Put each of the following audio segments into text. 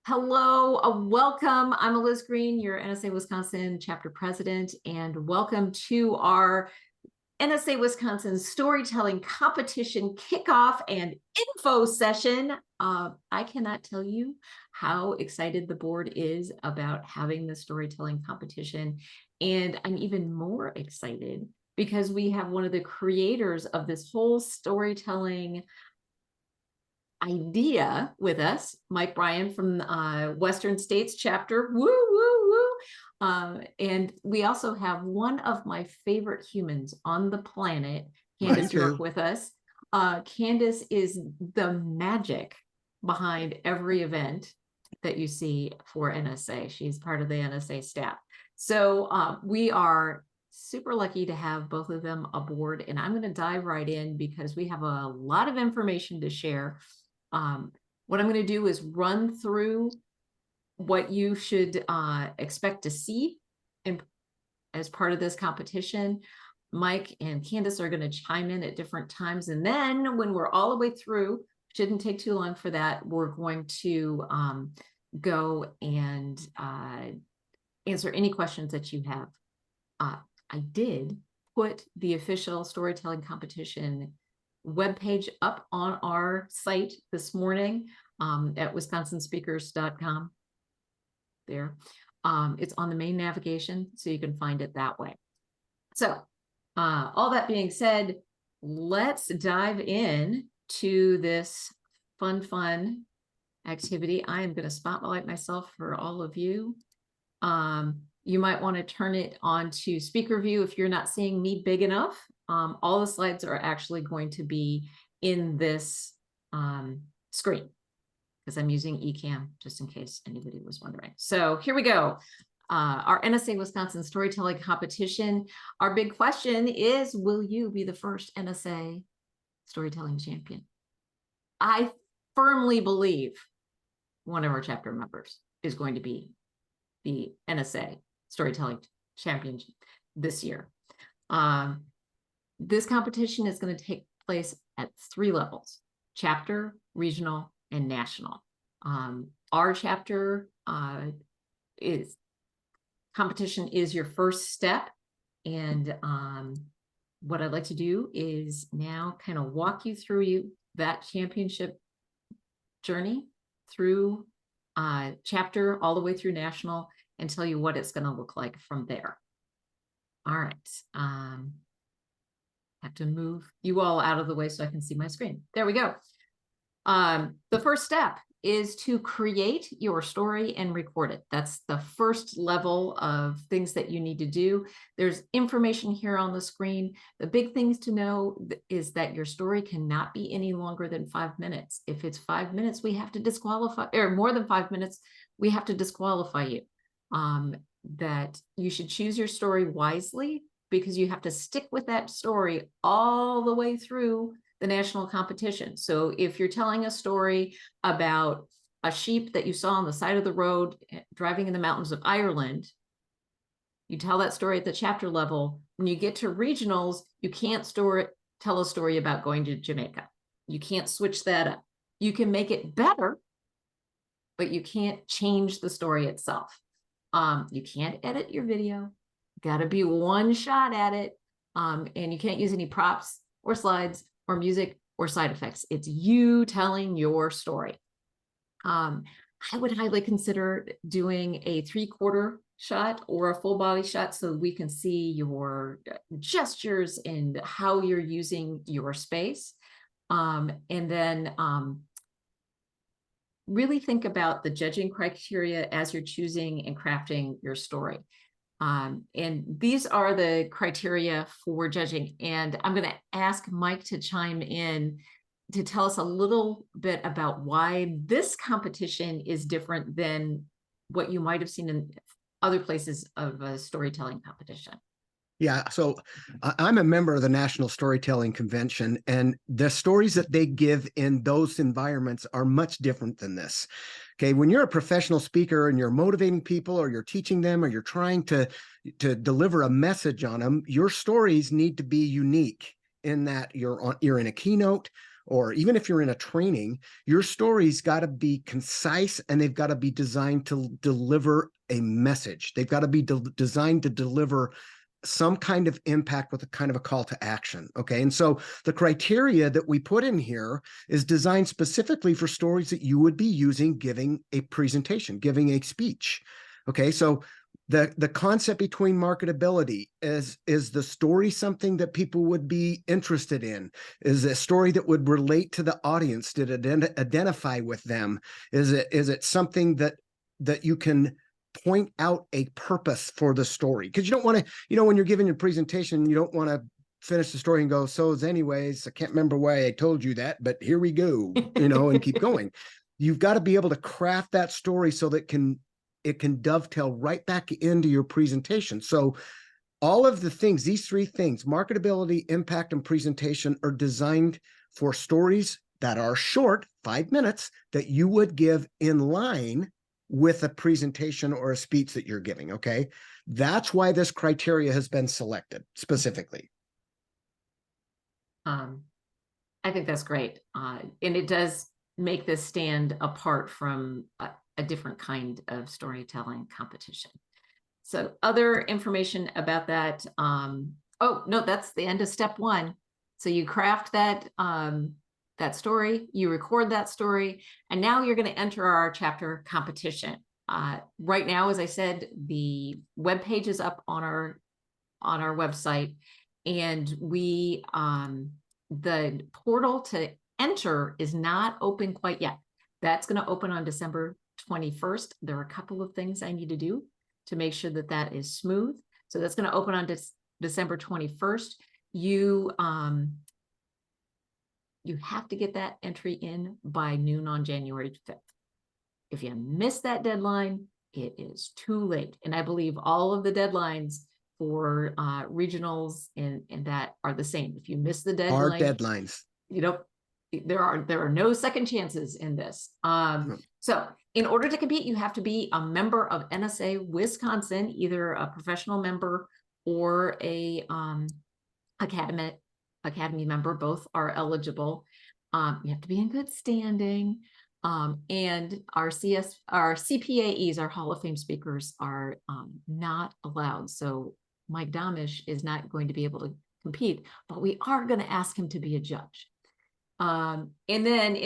Hello, welcome. I'm Liz Green, your NSA Wisconsin chapter president, and welcome to our NSA Wisconsin storytelling competition kickoff and info session. I cannot tell you how excited the board is about having the storytelling competition, and I'm even more excited because we have one of the creators of this whole storytelling idea with us, Mike Bryan from Western States chapter. Woo, woo, woo. And we also have one of my favorite humans on the planet, Candace York, with us. Candace is the magic behind every event that you see for NSA. She's part of the NSA staff. So we are super lucky to have both of them aboard, and I'm going to dive right in because we have a lot of information to share. What I'm going to do is run through what you should expect to see as part of this competition. Mike and Candace are going to chime in at different times. And then when we're all the way through, shouldn't take too long for that, we're going to go and answer any questions that you have. I did put the official storytelling competition webpage up on our site this morning at wisconsinspeakers.com. There. It's on the main navigation, so you can find it that way. So all that being said, let's dive in to this fun activity. I am going to spotlight myself for all of you. You might want to turn it on to speaker view if you're not seeing me big enough. All the slides are actually going to be in this screen because I'm using eCam just in case anybody was wondering. So here we go. Our NSA Wisconsin storytelling competition. Our big question is, will you be the first NSA storytelling champion? I firmly believe one of our chapter members is going to be the NSA storytelling champion this year. This competition is going to take place at 3 levels: chapter, regional, and national. Our chapter competition is your first step. And what I'd like to do is now kind of walk you through that championship journey through chapter all the way through national and tell you what it's going to look like from there. All right. Have to move you all out of the way so I can see my screen. There we go. The first step is to create your story and record it. That's the first level of things that you need to do. There's information here on the screen. The big things to know is that your story cannot be any longer than 5 minutes. If it's 5 minutes, we have to disqualify, or more than 5 minutes, we have to disqualify you. That you should choose your story wisely, because you have to stick with that story all the way through the national competition. So if you're telling a story about a sheep that you saw on the side of the road driving in the mountains of Ireland, you tell that story at the chapter level. When you get to regionals, you can't tell a story about going to Jamaica. You can't switch that up. You can make it better, but you can't change the story itself. You can't edit your video. Got to be one shot at it. And you can't use any props or slides or music or side effects. It's you telling your story. I would highly consider doing a 3/4 shot or a full body shot so we can see your gestures and how you're using your space. And then really think about the judging criteria as you're choosing and crafting your story. And these are the criteria for judging. And I'm going to ask Mike to chime in to tell us a little bit about why this competition is different than what you might have seen in other places of a storytelling competition. Yeah, so I'm a member of the National Storytelling Convention, and the stories that they give in those environments are much different than this. Okay, when you're a professional speaker and you're motivating people, or you're teaching them, or you're trying to deliver a message on them, your stories need to be unique in that you're in a keynote, or even if you're in a training, your story's got to be concise and they've got to be designed to deliver a message. They've got to be designed to deliver some kind of impact with a kind of a call to action. Okay. And so the criteria that we put in here is designed specifically for stories that you would be using, giving a presentation, giving a speech. Okay. So the concept between marketability is the story something that people would be interested in? Is a story that would relate to the audience? Did it identify with them? Is it something that you can point out a purpose for the story? Because you don't want to, when you're giving your presentation, you don't want to finish the story and go, so as anyways, I can't remember why I told you that, but here we go, and keep going. You've got to be able to craft that story so that it can dovetail right back into your presentation. So all of the things, these three things, marketability, impact, and presentation, are designed for stories that are short, 5 minutes, that you would give in line with a presentation or a speech that you're giving. Okay. That's why this criteria has been selected specifically. I think that's great. And it does make this stand apart from a different kind of storytelling competition. So other information about that. Oh, no, that's the end of step 1. So you craft that, that story, you record that story, and now you're going to enter our chapter competition. Right now, as I said, the web page is up on our website, and we the portal to enter is not open quite yet. That's going to open on December 21st. There are a couple of things I need to do to make sure that that is smooth. So that's going to open on December 21st. You have to get that entry in by noon on January 5th. If you miss that deadline, it is too late. And I believe all of the deadlines for regionals and that are the same. If you miss the deadline, Hard deadlines. There are no second chances in this. So in order to compete, you have to be a member of NSA Wisconsin, either a professional member or a academy member. Both are eligible. You have to be in good standing. And our CPAEs, our Hall of Fame speakers, are not allowed. So Mike Domish is not going to be able to compete, but we are going to ask him to be a judge. And then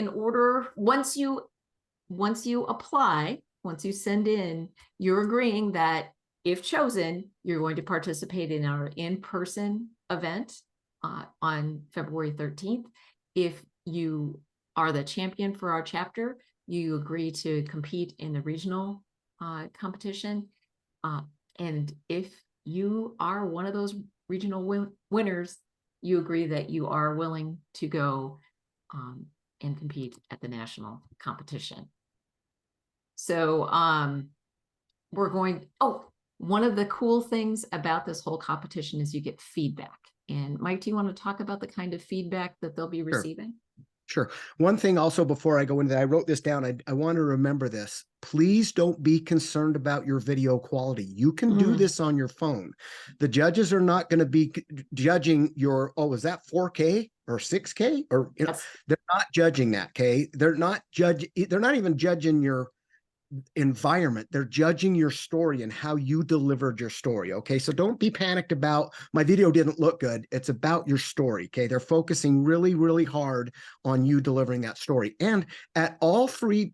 once you apply, once you send in, you're agreeing that if chosen, you're going to participate in our in-person event on February 13th. If you are the champion for our chapter, you agree to compete in the regional competition. And if you are one of those regional winners, you agree that you are willing to go and compete at the national competition. So one of the cool things about this whole competition is you get feedback. And Mike, do you want to talk about the kind of feedback that they'll be receiving? Sure. One thing also before I go into that, I wrote this down. I want to remember this. Please don't be concerned about your video quality. You can do this on your phone. The judges are not going to be judging your, is that 4K or 6K? Or they're not judging that, okay? They're not even judging your environment. They're judging your story and how you delivered your story. Okay. So don't be panicked about my video didn't look good. It's about your story. Okay. They're focusing really, really hard on you delivering that story. And at all 3,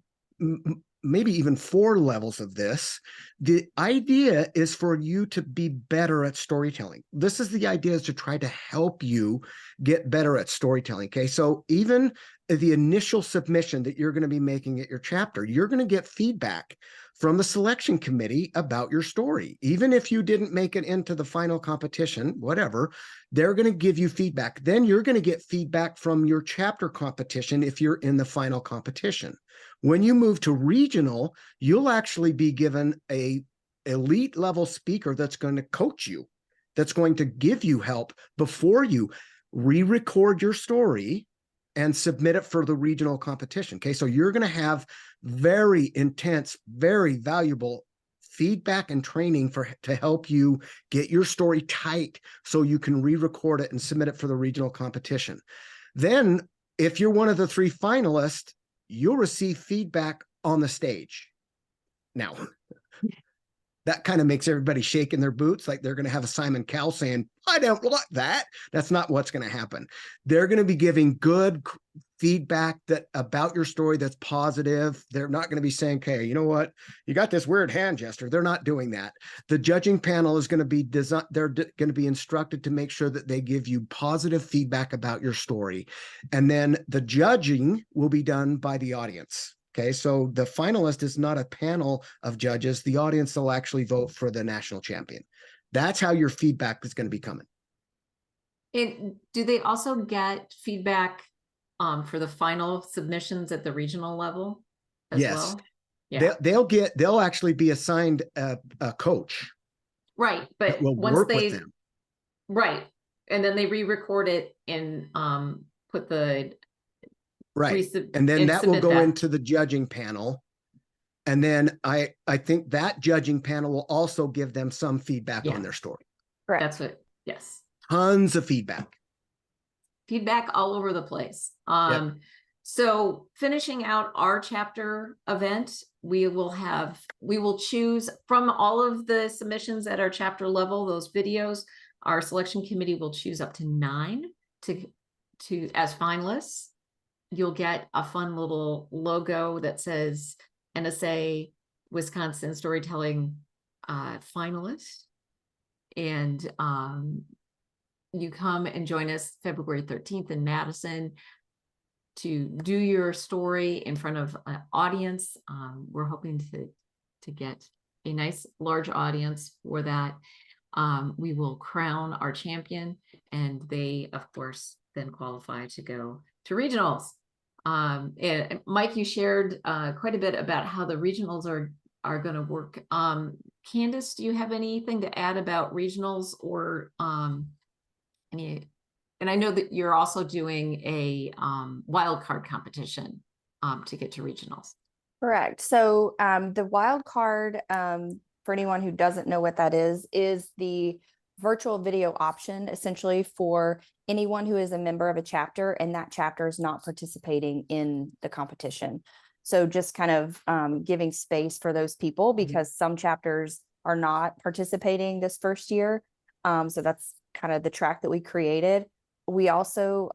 maybe even 4 levels of this, the idea is for you to be better at storytelling. This is the idea, is to try to help you get better at storytelling. Okay. So even the initial submission that you're going to be making at your chapter, you're going to get feedback from the selection committee about your story. Even if you didn't make it into the final competition, whatever, they're going to give you feedback. Then you're going to get feedback from your chapter competition if you're in the final competition. When you move to regional, you'll actually be given a elite level speaker that's going to coach you, that's going to give you help before you re-record your story and submit it for the regional competition. Okay, so you're going to have very intense, very valuable feedback and training to help you get your story tight so you can re-record it and submit it for the regional competition. Then if you're one of the 3 finalists, you'll receive feedback on the stage. Now, that kind of makes everybody shake in their boots, like they're going to have a Simon Cowell saying, I don't like that. That's not what's going to happen. They're going to be giving good feedback that about your story that's positive. They're not going to be saying, okay, you know what? You got this weird hand gesture. They're not doing that. The judging panel is going to be designed, they're going to be instructed to make sure that they give you positive feedback about your story. And then the judging will be done by the audience. Okay, so the finalist is not a panel of judges. The audience will actually vote for the national champion. That's how your feedback is going to be coming. And do they also get feedback for the final submissions at the regional level as well? Yeah. They'll actually be assigned a coach. Right, but will once work they, with them. right, and then they re-record it and put the Right. And then that will go into the judging panel. And then I think that judging panel will also give them some feedback on their story. Correct. That's what, yes. Tons of feedback. Feedback all over the place. Yep. So finishing out our chapter event, we will choose from all of the submissions at our chapter level, those videos, our selection committee will choose up to 9 to as finalists. You'll get a fun little logo that says NSA Wisconsin Storytelling finalist. And you come and join us February 13th in Madison to do your story in front of an audience. We're hoping to get a nice large audience for that. We will crown our champion, and they, of course, then qualify to go to regionals. And Mike, you shared quite a bit about how the regionals are going to work. Candace, do you have anything to add about regionals or any? And I know that you're also doing a wild card competition to get to regionals. Correct. So the wild card, for anyone who doesn't know what that is the virtual video option essentially for anyone who is a member of a chapter and that chapter is not participating in the competition. So just kind of giving space for those people because some chapters are not participating this first year. So that's kind of the track that we created. We also,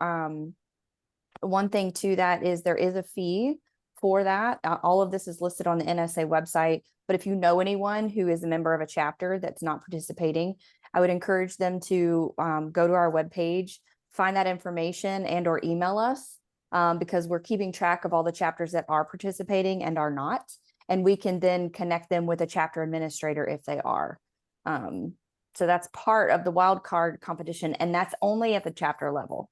one thing to that is there is a fee for that. All of this is listed on the NSA website, but if you know anyone who is a member of a chapter that's not participating, I would encourage them to go to our webpage, find that information and or email us because we're keeping track of all the chapters that are participating and are not. And we can then connect them with a chapter administrator if they are. So that's part of the wild card competition, and that's only at the chapter level.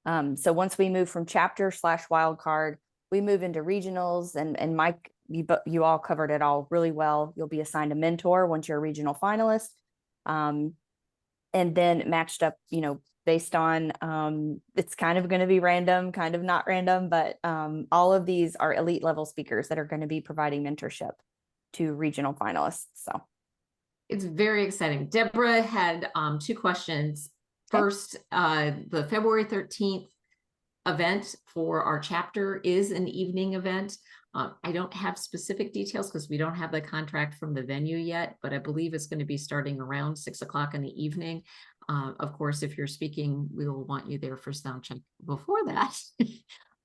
So once we move from chapter / wild card, we move into regionals, and Mike, you all covered it all really well. You'll be assigned a mentor once you're a regional finalist, and then matched up, based on, it's kind of going to be random, kind of not random, but all of these are elite level speakers that are going to be providing mentorship to regional finalists. So it's very exciting. Deborah had 2 questions. First, the February 13th event for our chapter is an evening event. I don't have specific details because we don't have the contract from the venue yet, but I believe it's going to be starting around 6 o'clock in the evening. Of course, if you're speaking, we will want you there for sound check before that,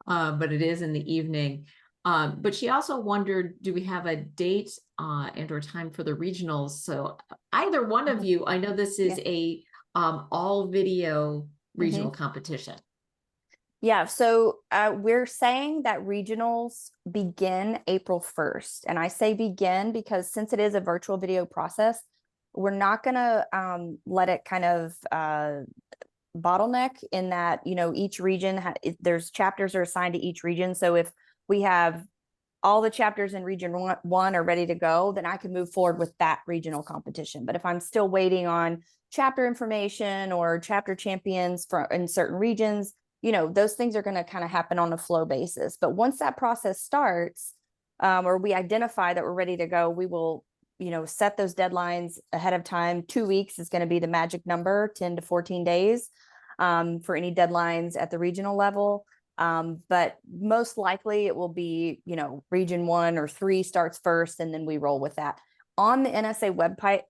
but it is in the evening. But she also wondered, do we have a date and or time for the regionals? So either one of you, I know this is a all video regional competition. Yeah, so we're saying that regionals begin April 1st. And I say begin because since it is a virtual video process, we're not going to let it kind of bottleneck in that, each region, there's chapters are assigned to each region. So if we have all the chapters in region 1 are ready to go, then I can move forward with that regional competition. But if I'm still waiting on chapter information or chapter champions in certain regions, those things are going to kind of happen on a flow basis. But once that process starts, or we identify that we're ready to go, we will, set those deadlines ahead of time. 2 weeks is going to be the magic number, 10 to 14 days for any deadlines at the regional level. But most likely it will be, you know, region 1 or 3 starts first, and then we roll with that. On the NSA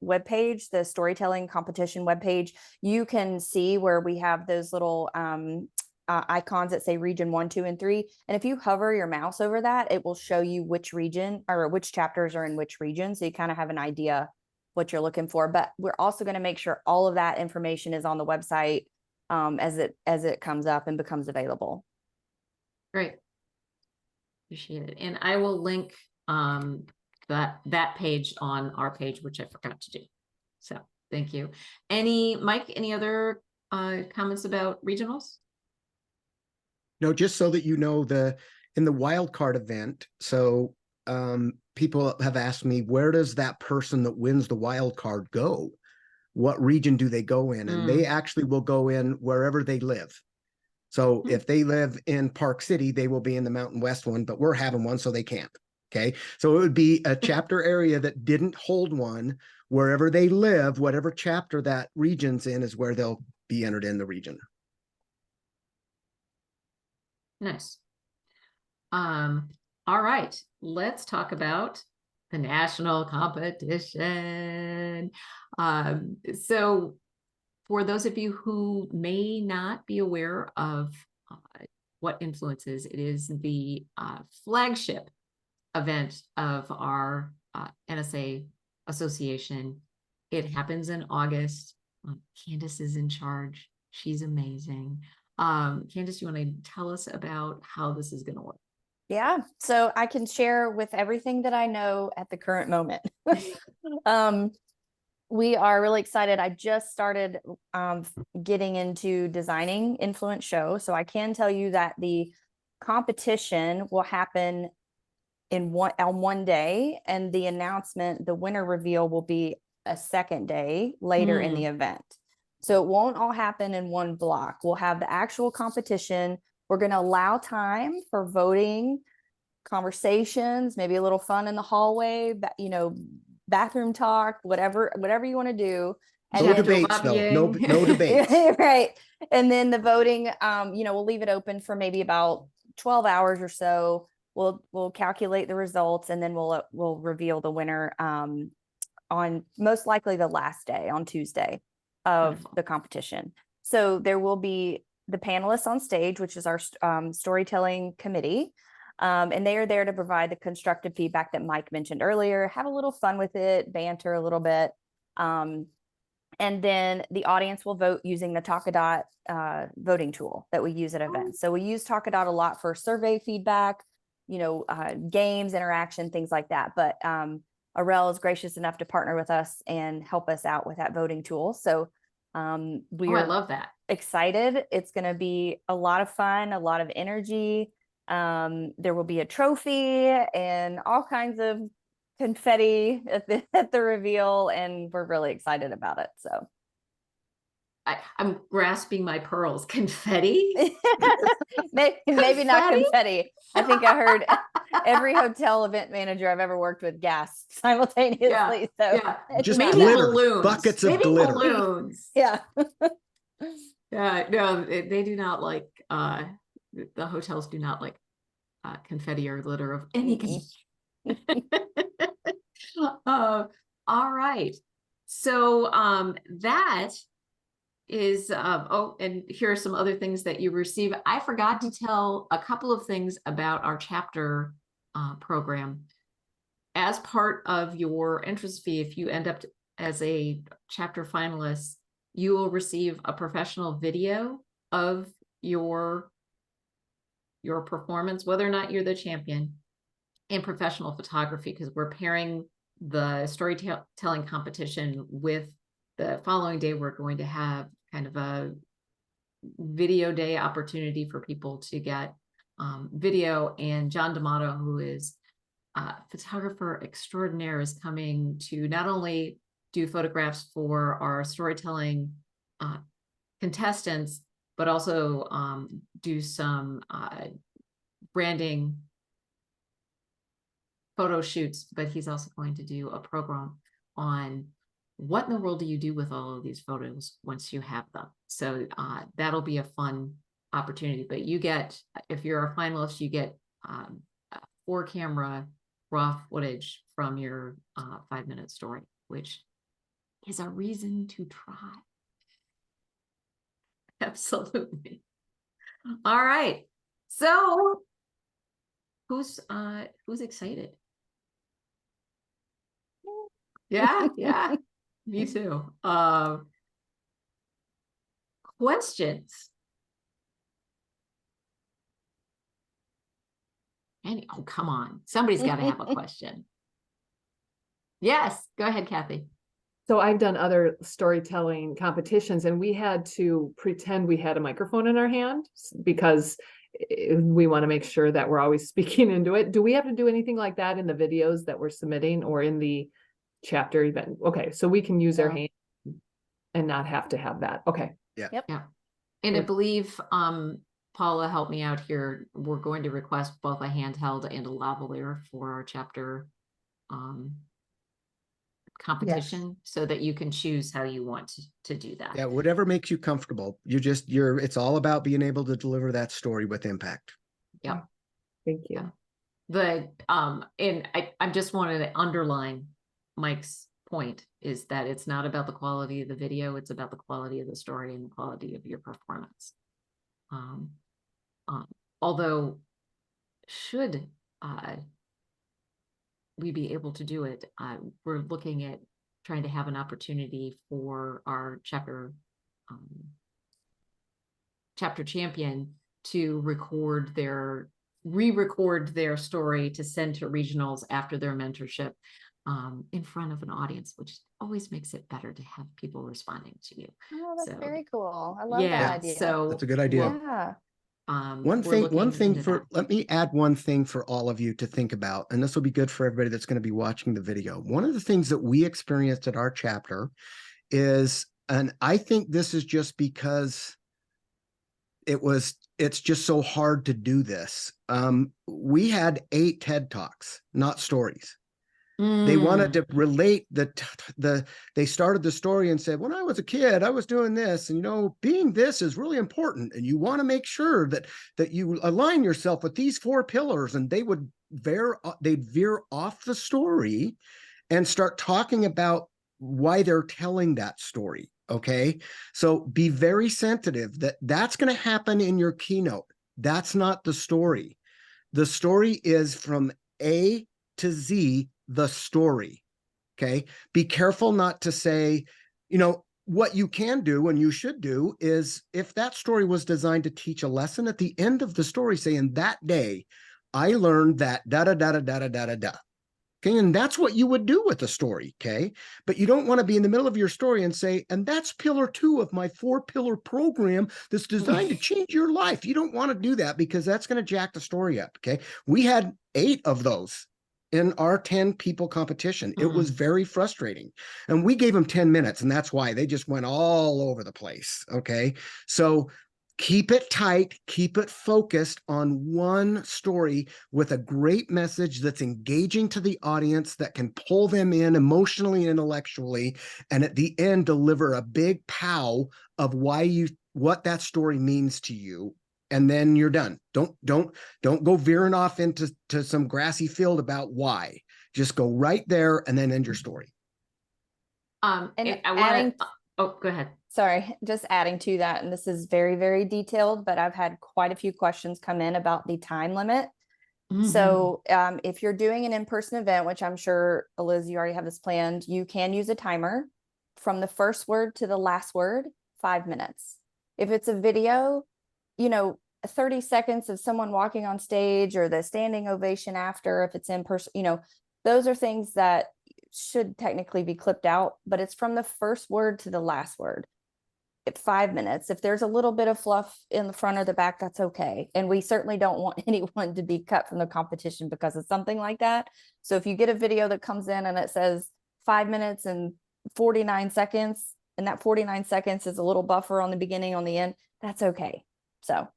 webpage, the storytelling competition webpage, you can see where we have those little icons that say region 1, 2, and 3. And if you hover your mouse over that, it will show you which region or which chapters are in which region. So you kind of have an idea what you're looking for. But we're also going to make sure all of that information is on the website as it comes up and becomes available. Great. Appreciate it. And I will link that page on our page, which I forgot to do. So thank you. Mike, any other comments about regionals? No, just so that you know, in the wildcard event, so people have asked me, where does that person that wins the wild card go? What region do they go in? And they actually will go in wherever they live. So if they live in Park City, they will be in the Mountain West one, but we're having one, so they can't. Okay. So it would be a chapter area that didn't hold one. Wherever they live, whatever chapter that region's in is where they'll be entered in the region. Nice. All right, let's talk about the national competition. So for those of you who may not be aware of what influences, it is the flagship event of our NSA association. It happens in August. Candace is in charge. She's amazing. Candace, you want to tell us about how this is going to work? Yeah, so I can share with everything that I know at the current moment. We are really excited. I just started getting into designing influence shows. So I can tell you that the competition will happen on one day, and the announcement, the winner reveal, will be a second day later in the event. So it won't all happen in one block. We'll have the actual competition. We're going to allow time for voting, conversations, maybe a little fun in the hallway, you know, bathroom talk, whatever you want to do. And no debates, though. No debates. Right. And then the voting, you know, we'll leave it open for maybe about 12 hours or so. We'll calculate the results, and then we'll reveal the winner on most likely the last day, on Tuesday of the competition. So there will be the panelists on stage, which is our storytelling committee. And they are there to provide the constructive feedback that Mike mentioned earlier, have a little fun with it, banter a little bit. And then the audience will vote using the Talkadot voting tool that we use at events. So we use Talkadot a lot for survey feedback, you know, games, interaction, things like that. But Arel is gracious enough to partner with us and help us out with that voting tool. So I love that. Excited. It's going to be a lot of fun, a lot of energy. There will be a trophy and all kinds of confetti at the reveal, and we're really excited about it. So I'm grasping my pearls. Confetti? maybe not confetti. I think I heard every hotel event manager I've ever worked with gasp simultaneously. Just maybe glitter, balloons. buckets of glitter. Balloons. Yeah. No, they do not like, the hotels do not like confetti or glitter of any kind. All right. So that is, and here are some other things that you receive. I forgot to tell a couple of things about our chapter program. As part of your entrance fee, if you end up as a chapter finalist, you will receive a professional video of your performance, whether or not you're the champion, and professional photography, because we're pairing the storytelling competition with the following day. We're going to have kind of a video day opportunity for people to get video, and John D'Amato, who is photographer extraordinaire, is coming to not only do photographs for our storytelling contestants, but also do some branding photo shoots. But he's also going to do a program on what in the world do you do with all of these photos once you have them. So that'll be a fun opportunity, but you get, if you're a finalist, you get 4-camera raw footage from your 5-minute story, which is a reason to try. Absolutely. All right. So who's excited? Yeah, yeah. Me too. Questions? Oh, come on. Somebody's got to have a question. Yes, go ahead, Kathy. So I've done other storytelling competitions, and we had to pretend we had a microphone in our hand because we want to make sure that we're always speaking into it. Do we have to do anything like that in the videos that we're submitting or in the chapter event? Okay, so we can use our hand and not have to have that. Okay. Yeah. Yep. Yeah. And I believe Paula, help me out here. We're going to request both a handheld and a lavalier for our chapter competition, so that you can choose how you want to do that. Yeah, whatever makes you comfortable. It's all about being able to deliver that story with impact. Yeah. Thank you. Yeah. And I just wanted to underline Mike's point, is that it's not about the quality of the video, it's about the quality of the story and the quality of your performance. Although should we be able to do it, we're looking at trying to have an opportunity for our chapter champion to re-record their story to send to regionals after their mentorship in front of an audience, which always makes it better to have people responding to you. Oh, that's So, very cool. I love that idea. So That's a good idea. Yeah. Let me add one thing for all of you to think about, and this will be good for everybody that's going to be watching the video. One of the things that we experienced at our chapter is, and I think this is just because it's just so hard to do this. We had 8 TED Talks, not stories. They wanted to relate they started the story and said, when I was a kid, I was doing this, and being this is really important. And you want to make sure that you align yourself with these 4 pillars, and they'd veer off the story and start talking about why they're telling that story. Okay. So be very sensitive that that's going to happen in your keynote. That's not the story. The story is from A to Z, the story. Okay. Be careful not to say, what you can do and you should do is, if that story was designed to teach a lesson, at the end of the story, say, in that day, I learned that da da da da da da da da. Okay. And that's what you would do with a story. Okay. But you don't want to be in the middle of your story and say, and that's pillar 2 of my 4-pillar program that's designed to change your life. You don't want to do that, because that's going to jack the story up. Okay. We had 8 of those in our 10 people competition. It was very frustrating, and we gave them 10 minutes, and that's why they just went all over the place. Okay. So keep it tight, keep it focused on one story with a great message that's engaging to the audience, that can pull them in emotionally and intellectually, and at the end deliver a big pow of what that story means to you. And then you're done. Don't go veering off into some grassy field about why. Just go right there and then end your story. And I want to. Oh, go ahead. Sorry, just adding to that, and this is very, very detailed, but I've had quite a few questions come in about the time limit. So if you're doing an in-person event, which I'm sure, Liz, you already have this planned, you can use a timer from the first word to the last word, 5 minutes. If it's a video, 30 seconds of someone walking on stage, or the standing ovation after, if it's in person, those are things that should technically be clipped out, but it's from the first word to the last word. At 5 minutes. If there's a little bit of fluff in the front or the back, that's okay. And we certainly don't want anyone to be cut from the competition because of something like that. So if you get a video that comes in and it says 5 minutes and 49 seconds, and that 49 seconds is a little buffer on the beginning, on the end, that's okay. So.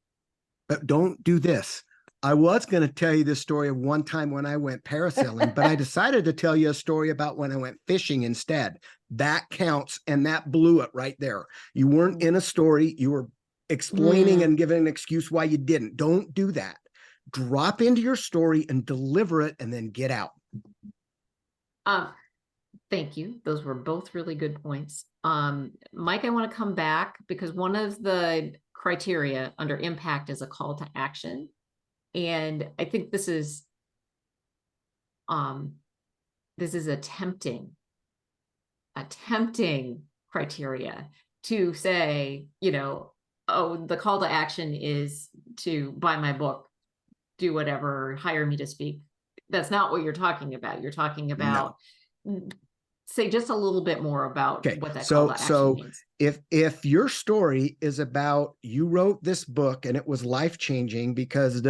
But don't do this. I was going to tell you the story of one time when I went parasailing, but I decided to tell you a story about when I went fishing instead. That counts, and that blew it right there. You weren't in a story. You were explaining and giving an excuse why you didn't. Don't do that. Drop into your story and deliver it and then get out. Thank you. Those were both really good points. Mike, I want to come back because one of the criteria under impact is a call to action. And I think this is attempting criteria to say, you know, oh, the call to action is to buy my book, do whatever, hire me to speak. That's not what you're talking about. You're talking about, say just a little bit more about what that call to action means. If your story is about, you wrote this book and it was life-changing because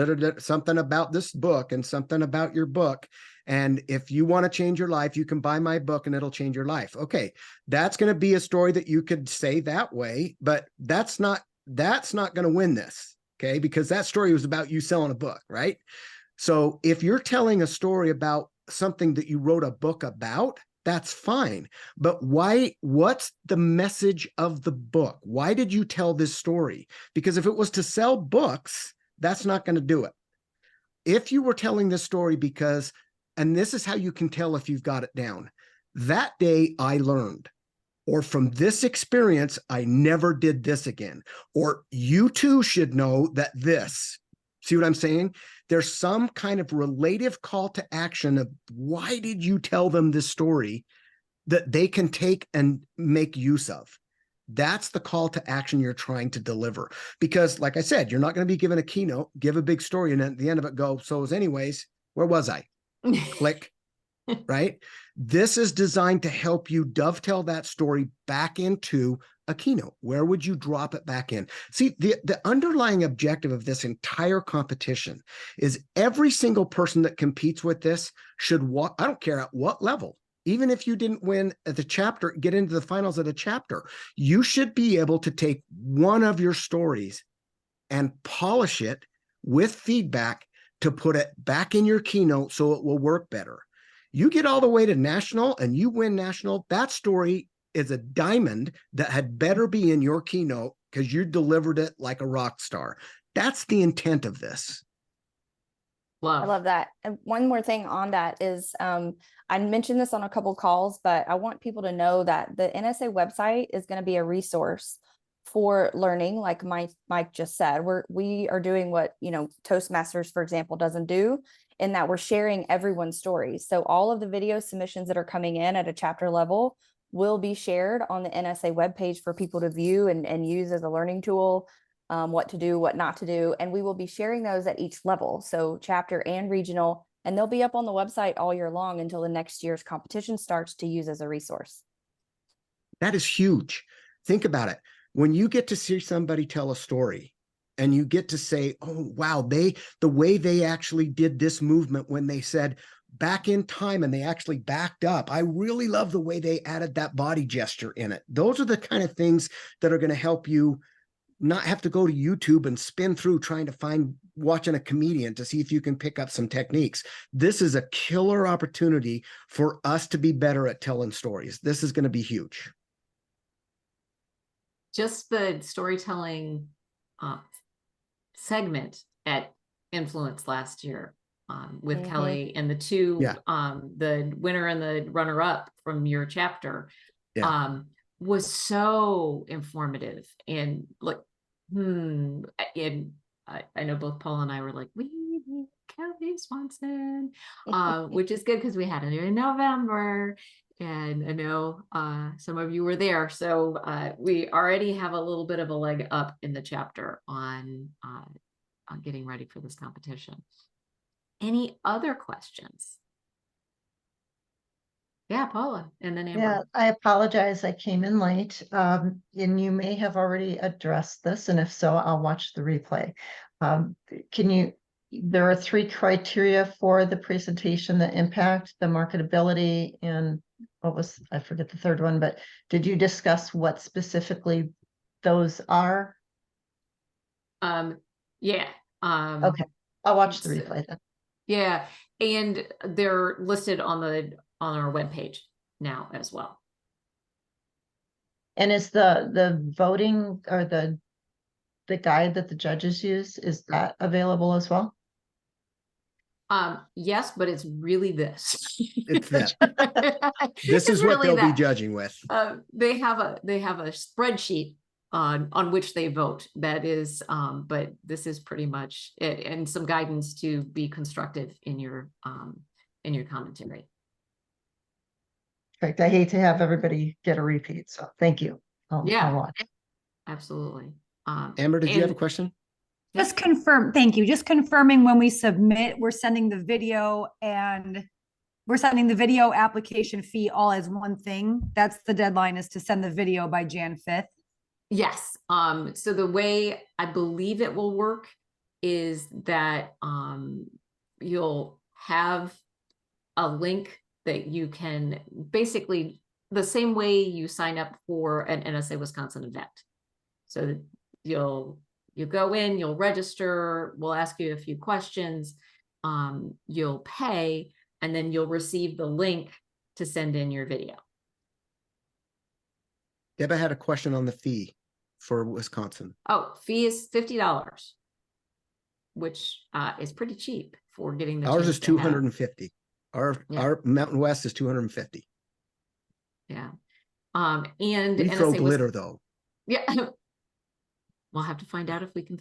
something about this book and something about your book, and if you want to change your life, you can buy my book and it'll change your life. Okay, that's going to be a story that you could say that way, but that's not going to win this, okay? Because that story was about you selling a book, right? So if you're telling a story about something that you wrote a book about, that's fine. But what's the message of the book? Why did you tell this story? Because if it was to sell books, that's not going to do it. If you were telling this story because, and this is how you can tell if you've got it down, that day I learned, or from this experience, I never did this again, or you too should know that this. See what I'm saying? There's some kind of relative call to action of why did you tell them this story that they can take and make use of. That's the call to action you're trying to deliver. Because like I said, you're not going to be given a keynote, give a big story, and at the end of it go, so as anyways, where was I? Click, right? This is designed to help you dovetail that story back into a keynote. Where would you drop it back in? See, the underlying objective of this entire competition is every single person that competes with this should walk, I don't care at what level, even if you didn't win at the chapter, get into the finals of the chapter, you should be able to take one of your stories and polish it with feedback to put it back in your keynote so it will work better. You get all the way to national and you win national, that story is a diamond that had better be in your keynote because you delivered it like a rock star. That's the intent of this. I love that. And one more thing on that is, I mentioned this on a couple calls, but I want people to know that the NSA website is going to be a resource for learning. Like Mike just said, we are doing what, you know, Toastmasters, for example, doesn't do, in that we're sharing everyone's stories. So all of the video submissions that are coming in at a chapter level will be shared on the NSA webpage for people to view and use as a learning tool, what to do, what not to do. And we will be sharing those at each level, so chapter and regional, and they'll be up on the website all year long until the next year's competition starts to use as a resource. That is huge. Think about it. When you get to see somebody tell a story and you get to say, oh, wow, the way they actually did this movement when they said back in time and they actually backed up. I really love the way they added that body gesture in it. Those are the kind of things that are going to help you not have to go to YouTube and spin through trying to watching a comedian to see if you can pick up some techniques. This is a killer opportunity for us to be better at telling stories. This is going to be huge. Just the storytelling segment at Influence last year with Kelly and the two, the winner and the runner-up from your chapter, was so informative. And like, and I know both Paul and I were like, we need Kelly Swanson, which is good because we had it in November. And I know some of you were there. So we already have a little bit of a leg up in the chapter on getting ready for this competition. Any other questions? Yeah, Paula, and then Amber. Yeah, I apologize. I came in late. And you may have already addressed this, and if so, I'll watch the replay. There are 3 criteria for the presentation: the impact, the marketability, and I forget the third one, but did you discuss what specifically those are? Yeah. Okay, I'll watch the replay then. Yeah, and they're listed on our webpage now as well. And is the voting or the the guide that the judges use, is that available as well? Yes, but it's really this. It's that. This It's is what really they'll be that. judging with. They have a spreadsheet on which they vote. That is, but this is pretty much it, and some guidance to be constructive in your commentary. In fact, I hate to have everybody get a repeat, so thank you. Yeah. I'll watch. Absolutely. Amber, did you have a and- question? Just confirm, thank you. Just confirming when we submit, we're sending the video and we're sending the video application fee all as one thing. That's the deadline, is to send the video by Jan 5th. Yes. So the way I believe it will work is that you'll have a link that you can basically the same way you sign up for an NSA Wisconsin event. So you'll go in, you'll register, we'll ask you a few questions, you'll pay, and then you'll receive the link to send in your video. Deb, I had a question on the fee for Wisconsin. Oh, fee is $50, which is pretty cheap for getting the Ours chance is to have. 250. Our Mountain West is 250. Yeah. And We throw NSA glitter though. Yeah. We'll have to find out if we can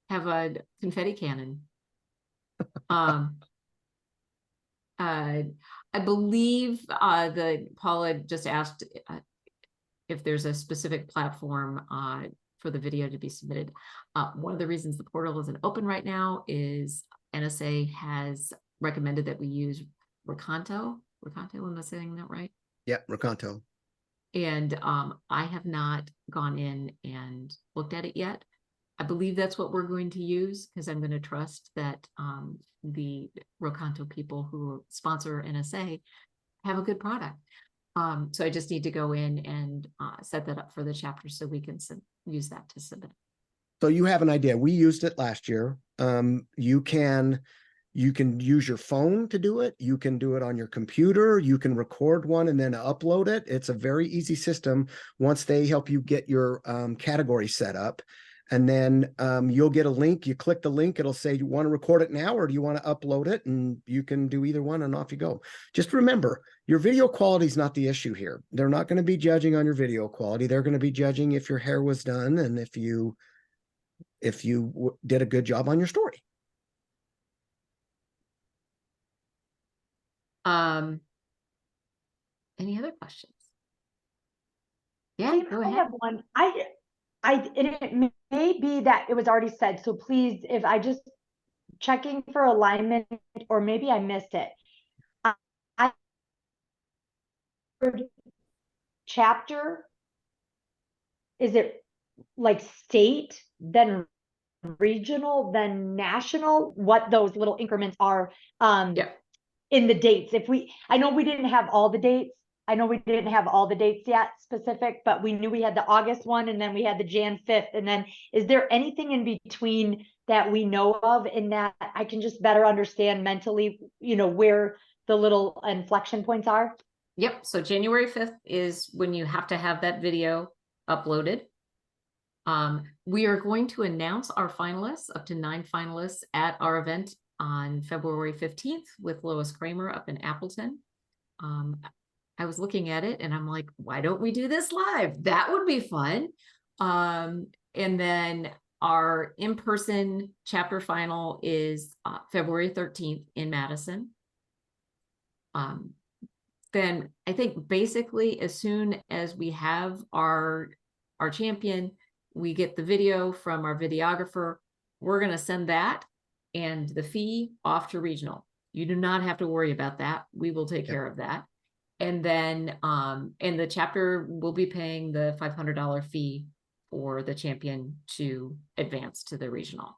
have a confetti cannon. I believe Paula just asked if there's a specific platform for the video to be submitted. One of the reasons the portal isn't open right now is NSA has recommended that we use Raconto. Raconto, am I saying that right? Yeah, Raconto. And I have not gone in and looked at it yet. I believe that's what we're going to use because I'm going to trust that the Rocanto people who sponsor NSA have a good product. So I just need to go in and set that up for the chapter so we can use that to submit. So you have an idea. We used it last year. You can use your phone to do it. You can do it on your computer. You can record one and then upload it. It's a very easy system once they help you get your category set up. And then you'll get a link. You click the link. It'll say, you want to record it now or do you want to upload it? And you can do either one and off you go. Just remember, your video quality is not the issue here. They're not going to be judging on your video quality. They're going to be judging if your hair was done and if you did a good job on your story. Any other questions? Yeah, go I ahead. have one. And it may be that it was already said, so please, if I just checking for alignment, or maybe I missed it. I heard chapter, is it like state, then regional, then national? What those little increments are Yeah. in the dates? I know we didn't have all the dates. I know we didn't have all the dates yet specific, but we knew we had the August one and then we had the Jan 5th. And then is there anything in between that we know of in that I can just better understand mentally, where the little inflection points are? Yep. So January 5th is when you have to have that video uploaded. We are going to announce our finalists, up to 9 finalists at our event on February 15th with Lois Kramer up in Appleton. I was looking at it and I'm like, why don't we do this live? That would be fun. And then our in-person chapter final is February 13th in Madison. Then I think basically as soon as we have our champion, we get the video from our videographer, we're going to send that and the fee off to regional. You do not have to worry about that. We will take care of that. And then, and the chapter will be paying the $500 fee for the champion to advance to the regional.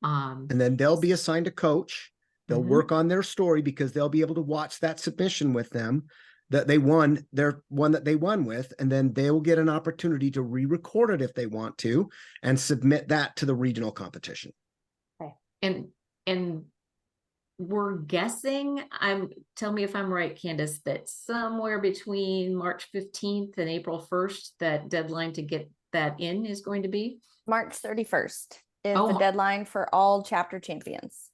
And then they'll be assigned a coach. They'll work on their story because they'll be able to watch that submission with them that they won, their one that they won with, and then they will get an opportunity to re-record it if they want to and submit that to the regional competition. Okay. And we're guessing, tell me if I'm right, Candace, that somewhere between March 15th and April 1st, that deadline to get that in is going to be. March 31st is the Oh. deadline for all chapter champions.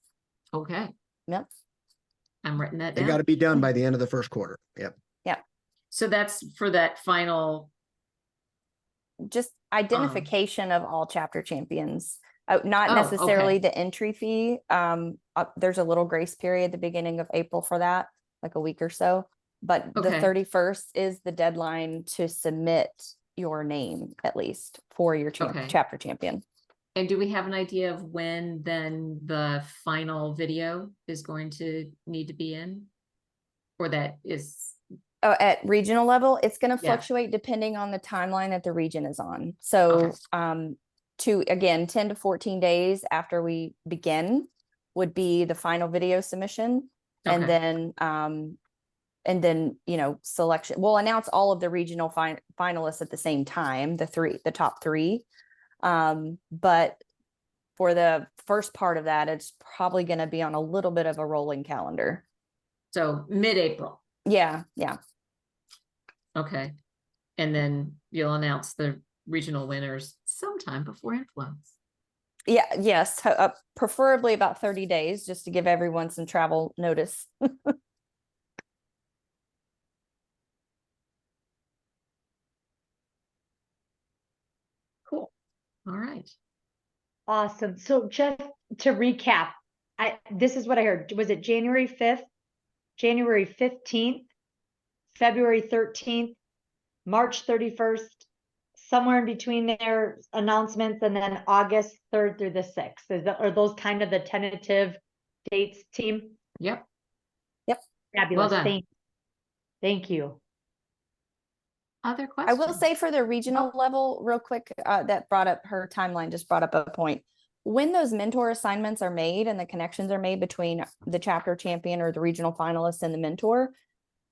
Okay, Yep. I'm writing that They got to down. be done by the end of the first quarter. Yep. So that's for that final, Just identification of all chapter champions. Not Oh, necessarily okay. the entry fee. There's a little grace period the beginning of April for that, like a week or so. But the Okay. 31st is the deadline to submit your name, at least for your Okay. chapter champion. And do we have an idea of when then the final video is going to need to be in? Or that is, At regional level, it's going to Yeah. fluctuate depending on the timeline that the region is on. So, again, 10 to 14 days after we begin would be the final video submission. Okay. And then, selection. We'll announce all of the regional finalists at the same time, the top three. But for the first part of that, it's probably going to be on a little bit of a rolling calendar. so mid-April, Yeah. okay. And then you'll announce the regional winners sometime before influence. Yeah. Yes. Preferably about 30 days, just to give everyone some travel notice. Cool. All right. Awesome. So just to recap, this is what I heard. Was it January 5th, January 15th, February 13th, March 31st, somewhere in between there, announcements, and then August 3rd through the 6th? Are those kind of the tentative dates, team? Yep. Fabulous. done. Thank you. Other I questions? will say for the regional level, real quick, that brought up her timeline, just brought up a point. When those mentor assignments are made and the connections are made between the chapter champion or the regional finalist and the mentor,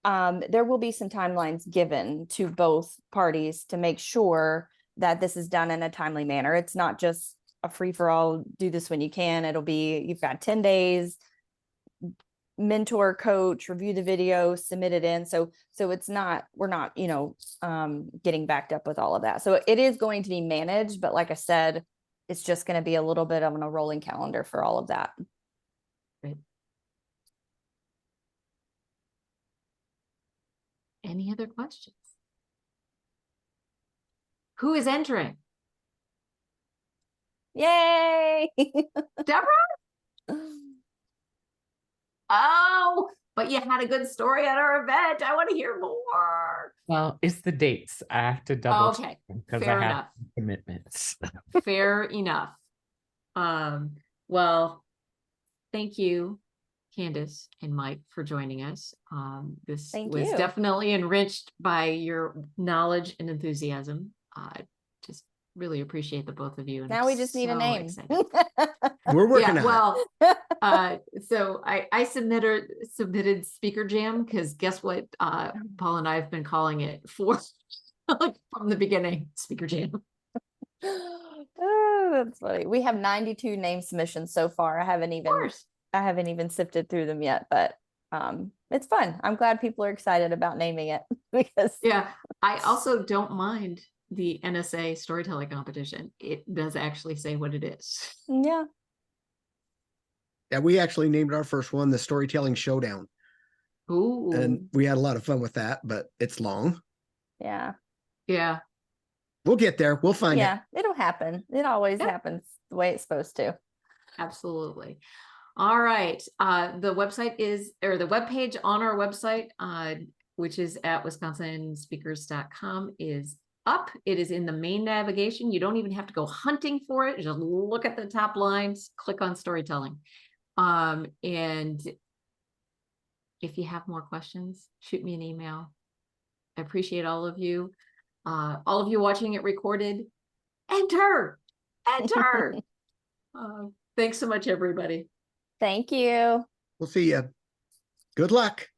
there will be some timelines given to both parties to make sure that this is done in a timely manner. It's not just a free for all, do this when you can. It'll be, you've got 10 days, mentor, coach, review the video, submit it in. So it's not, we're not, getting backed up with all of that. So it is going to be managed, but like I said, it's just going to be a little bit on a rolling calendar for all of that. Great. Any other questions? Who is entering? Yay! Deborah? Oh, but you had a good story at our event. I want to hear more. Well, it's the dates. I have to double Okay, check because fair I have enough. commitments. Fair enough. Well, thank you, Candace and Mike, for joining us. This Thank was you. definitely enriched by your knowledge and enthusiasm. Just really appreciate the both of you. And Now I'm we just need a so name. excited. We're working on Well, so I submitted Speaker Jam because guess what? Paul and I have been calling it for like from the beginning, Speaker Jam. Oh, that's funny. We have 92 name submissions so far. I haven't even sifted through them yet, but it's fun. I'm glad people are excited about naming it because Yeah, I also don't mind the NSA storytelling competition. It does actually say what it is. yeah. Yeah, we actually named our first one the Storytelling Showdown. Ooh, And we had a lot of fun with that, but it's long. Yeah. yeah. We'll get there. We'll find it. Yeah, it'll happen. It always Yeah. happens the way it's supposed to. Absolutely. All right. The website is, or the webpage on our website, which is at wisconsininspeakers.com, is up. It is in the main navigation. You don't even have to go hunting for it. You just look at the top lines, click on storytelling. And if you have more questions, shoot me an email. I appreciate all of you. All of you watching it recorded, enter. Thanks so much, everybody. Thank you. We'll see you. Good luck.